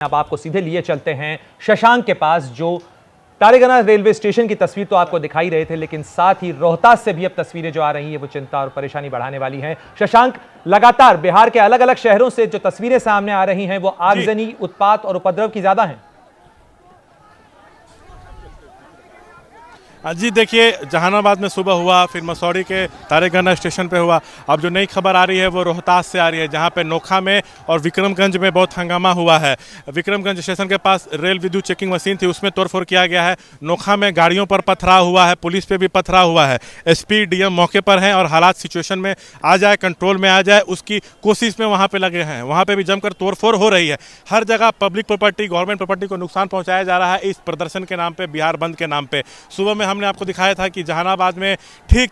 अब आपको सीधे लिए चलते हैं शशांक के पास, जो तारेगना रेलवे स्टेशन की तस्वीर तो आपको दिखाई रहे थे, लेकिन साथ ही रोहतास से भी अब तस्वीरें जो आ रही हैं वो चिंता और परेशानी बढ़ाने वाली हैं। शशांक, लगातार बिहार के अलग अलग शहरों से जो तस्वीरें सामने आ रही हैं वो आगजनी, उत्पात और उपद्रव की ज्यादा हैं। जी देखिए, जहानाबाद में सुबह हुआ, फिर मसौड़ी के तारेगना स्टेशन पे हुआ। अब जो नई खबर आ रही है वो रोहतास से आ रही है, जहां पे नोखा में और विक्रमगंज में बहुत हंगामा हुआ है। विक्रमगंज स्टेशन के पास रेल विद्युत चेकिंग मशीन थी, उसमें तोड़फोड़ किया गया है। नोखा में गाड़ियों पर पथराव हुआ है, पुलिस पे भी पथराव हुआ है। एसपी डीएम मौके पर हैं और हालात सिचुएशन में आ जाए, कंट्रोल में आ जाए, उसकी कोशिश में वहाँ पर लगे हैं। वहाँ पर भी जमकर तोड़फोड़ हो रही है। हर जगह पब्लिक प्रॉपर्टी, गवर्नमेंट प्रॉपर्टी को नुकसान पहुँचाया जा रहा है इस प्रदर्शन के नाम पर, बिहार बंद के नाम पर। सुबह में हमने आपको दिखाया था कि जहानाबाद में ठीक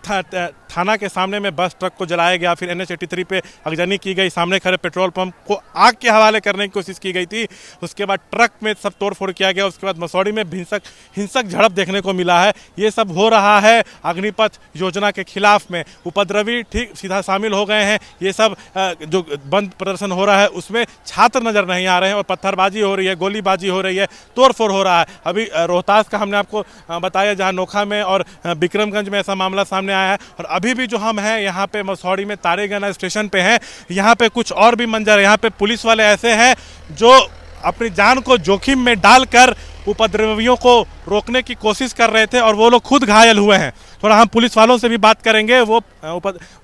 थाना के सामने में बस ट्रक को जलाया गया, फिर NH-83 पे आगजनी की गई, सामने खड़े पेट्रोल पंप को आग के हवाले करने की कोशिश की गई थी। उसके बाद ट्रक में सब तोड़फोड़ किया गया। उसके बाद मसौड़ी में हिंसक झड़प देखने को मिला है। ये सब हो रहा है अग्निपथ योजना के खिलाफ में। उपद्रवी ठीक सीधा शामिल हो गए हैं। ये सब जो बंद प्रदर्शन हो रहा है उसमें छात्र नजर नहीं आ रहे हैं और पत्थरबाजी हो रही है, गोलीबाजी हो रही है, तोड़फोड़ हो रहा है। अभी रोहतास का हमने आपको बताया, जहाँ नोखा में और विक्रमगंज में ऐसा मामला सामने आया है। और अभी भी जो हम हैं यहाँ पे मसौड़ी में तारेगना स्टेशन पे हैं, यहाँ पे कुछ और भी मंजर है। यहाँ पे पुलिस वाले ऐसे हैं जो अपनी जान को जोखिम में डालकर उपद्रवियों को रोकने की कोशिश कर रहे थे और वो लोग खुद घायल हुए हैं। थोड़ा हम पुलिस वालों से भी बात करेंगे। वो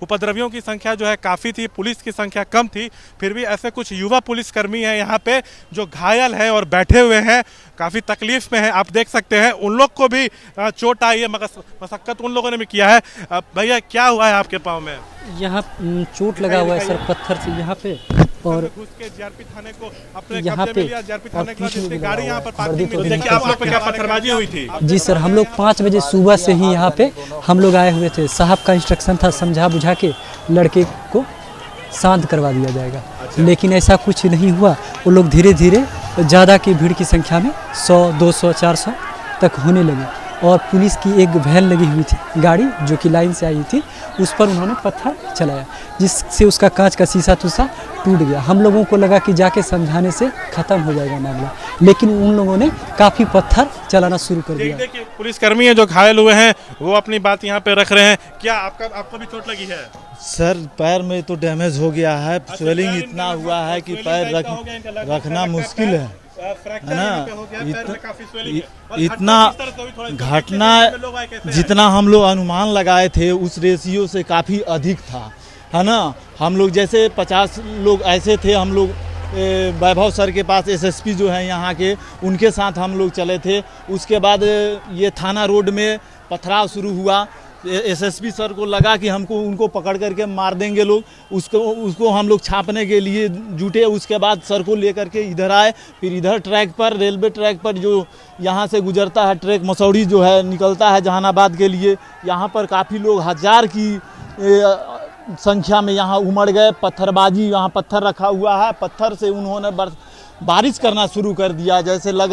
उपद्रवियों की संख्या जो है काफ़ी थी, पुलिस की संख्या कम थी, फिर भी ऐसे कुछ युवा पुलिसकर्मी हैं यहाँ पे जो घायल हैं और बैठे हुए हैं, काफ़ी तकलीफ में हैं। आप देख सकते हैं उन लोग को भी चोट आई है, मगर मशक्कत उन लोगों ने भी किया है। भैया, क्या हुआ है आपके पाँव में? यहाँ चोट लगा हुआ है सर, पत्थर से यहाँ पे, और घुस के जीआरपी थाने को अपने यहाँ पे जीआरपी थाने के गाड़ी यहाँ पर पार्किंग में। देखिए, आप लोग पे क्या पत्थरबाजी हुई थी? जी सर, हम लोग 5 बजे सुबह से ही यहाँ पे हम लोग आए हुए थे। साहब का इंस्ट्रक्शन था समझा बुझा के लड़के को शांत करवा दिया जाएगा। लेकिन ऐसा कुछ नहीं हुआ। वो लोग धीरे धीरे ज़्यादा की भीड़ की संख्या में 100, 200, 400 तक होने लगे। और पुलिस की एक वैन लगी हुई थी, गाड़ी जो कि लाइन से आई थी, उस पर उन्होंने पत्थर चलाया, जिससे उसका कांच का शीशा तुसा टूट गया। हम लोगों को लगा कि जाके समझाने से ख़त्म हो जाएगा मामला, लेकिन उन लोगों ने काफ़ी पत्थर चलाना शुरू कर दिया। देखिए, पुलिसकर्मी है जो घायल हुए हैं, वो अपनी बात यहाँ पे रख रहे हैं। क्या आपको भी चोट लगी है? सर, पैर में तो डैमेज हो गया है। स्वेलिंग इतना हुआ है कि पैर रखना मुश्किल है ना। इतना घटना जितना हम लोग अनुमान लगाए थे उस रेशियो से काफ़ी अधिक था, है ना। हम लोग जैसे 50 लोग ऐसे थे, हम लोग वैभव सर के पास SSP जो है यहाँ के, उनके साथ हम लोग चले थे। उसके बाद ये थाना रोड में पथराव शुरू हुआ। SSP सर को लगा कि हमको उनको पकड़ करके मार देंगे लोग। उसको हम लोग छापने के लिए जुटे। उसके बाद सर को लेकर के इधर आए। फिर इधर ट्रैक पर, रेलवे ट्रैक पर जो यहाँ से गुजरता है ट्रैक, मसौड़ी जो है निकलता है जहानाबाद के लिए, यहाँ पर काफ़ी लोग 1000 की संख्या में यहाँ उमड़ गए। पत्थरबाजी, यहाँ पत्थर रखा हुआ है, पत्थर से उन्होंने बारिश करना शुरू कर दिया। जैसे लग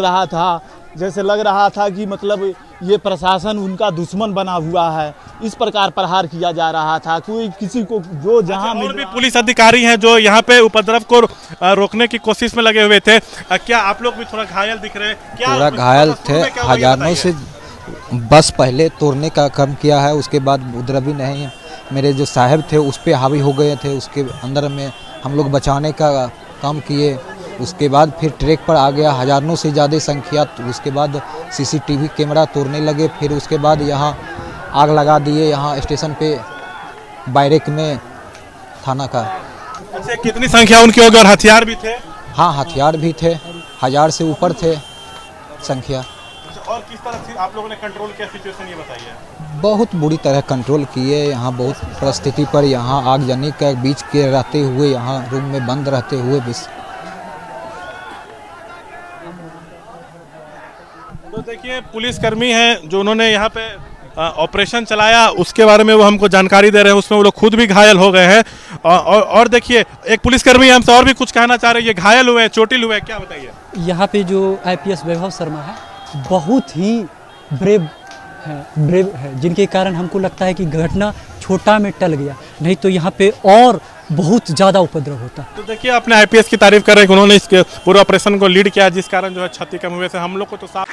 रहा था कि मतलब ये प्रशासन उनका दुश्मन बना हुआ है। इस प्रकार प्रहार किया जा रहा था। कोई किसी को जो जहां और भी पुलिस अधिकारी हैं जो यहाँ पे उपद्रव को रोकने की कोशिश में लगे हुए थे। क्या आप लोग भी थोड़ा घायल दिख रहे हैं? क्या पूरा घायल थे। हजारों से बस पहले तोड़ने का काम किया है, उसके बाद उपद्रवी नहीं है मेरे जो साहब थे उस पर हावी हो गए थे। उसके अंदर में हम लोग बचाने का काम किए। उसके बाद फिर ट्रैक पर आ गया हजारों से ज़्यादा संख्या। उसके बाद CCTV कैमरा तोड़ने लगे। फिर उसके बाद यहाँ आग लगा दिए, यहाँ स्टेशन पे बैरक में थाना का। अच्छा, कितनी संख्या उनकी होगी? और हथियार भी थे? हाँ, हथियार भी थे, 1000 से ऊपर थे संख्या। और किस तरह से आप लोगों ने कंट्रोल किया सिचुएशन, ये बताइए। बहुत बुरी तरह कंट्रोल किए। यहाँ बहुत परिस्थिति पर, यहाँ आगजनी के बीच के रहते हुए, यहाँ रूम में बंद रहते हुए भी। तो देखिए, पुलिसकर्मी हैं जो उन्होंने यहाँ पे ऑपरेशन चलाया, उसके बारे में वो हमको जानकारी दे रहे हैं। उसमें वो लोग खुद भी घायल हो गए हैं। और देखिए, एक पुलिसकर्मी हमसे और भी कुछ कहना चाह रहे हैं। ये घायल हुए हैं, चोटिल हुए हैं, क्या बताइए? यहाँ पे जो IPS वैभव शर्मा है, बहुत ही ब्रेव है, जिनके कारण हमको लगता है कि घटना छोटा में टल गया। नहीं तो यहाँ पे और बहुत ज़्यादा उपद्रव होता। तो देखिए, आपने आईपीएस की तारीफ कर रहे हैं कि उन्होंने इस पूरे ऑपरेशन को लीड किया, जिस कारण जो है क्षति कम हुए से हम लोग को तो साफ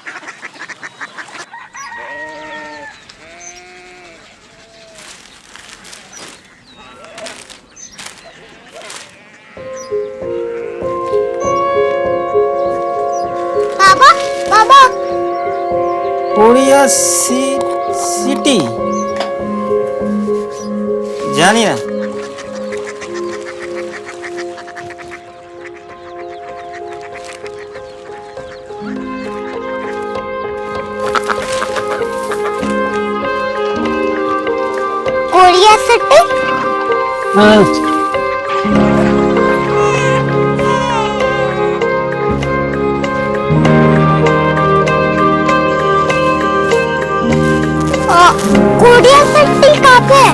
बाबा बाबा कोरिया सिटी জানি না कोरिया सिटी कोरिया सिटी कहाँ पे है?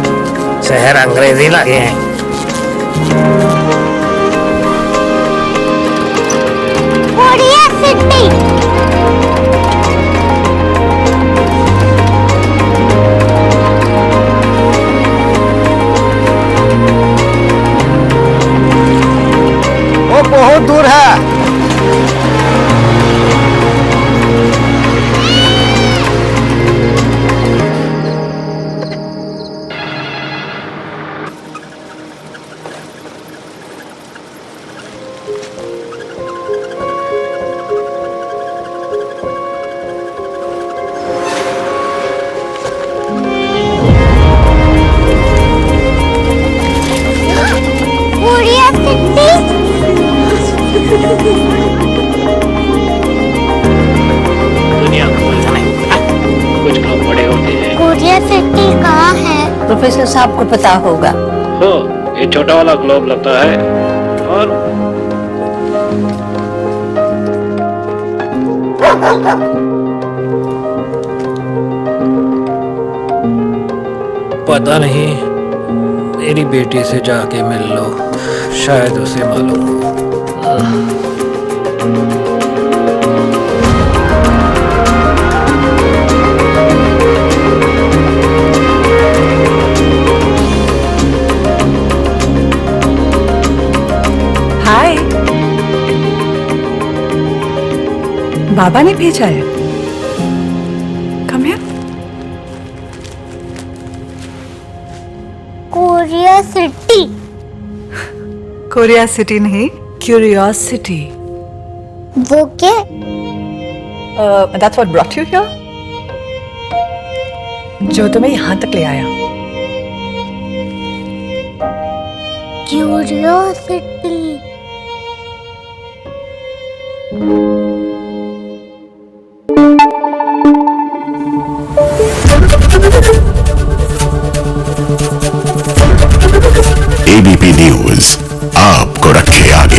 शहर अंग्रेजी लगे हैं कोरिया सिटी वो बहुत दूर है। कोरिया सिटी दुनिया को बोलना कुछ लोग बड़े होते हैं। कोरिया सिटी कहाँ है? प्रोफेसर साहब को पता होगा। हो, ये छोटा वाला ग्लोब लगता है और पता नहीं, मेरी बेटी से जाके मिल लो, शायद उसे मालूम हो। हाय, बाबा ने भेजा है। Come here. Korea city Korea city नहीं, क्यूरियोसिटी। वो क्या? That's what brought you here, जो तुम्हें यहाँ तक ले आया। क्यूरियोसिटी एबीपी न्यूज आपको रखे आगे।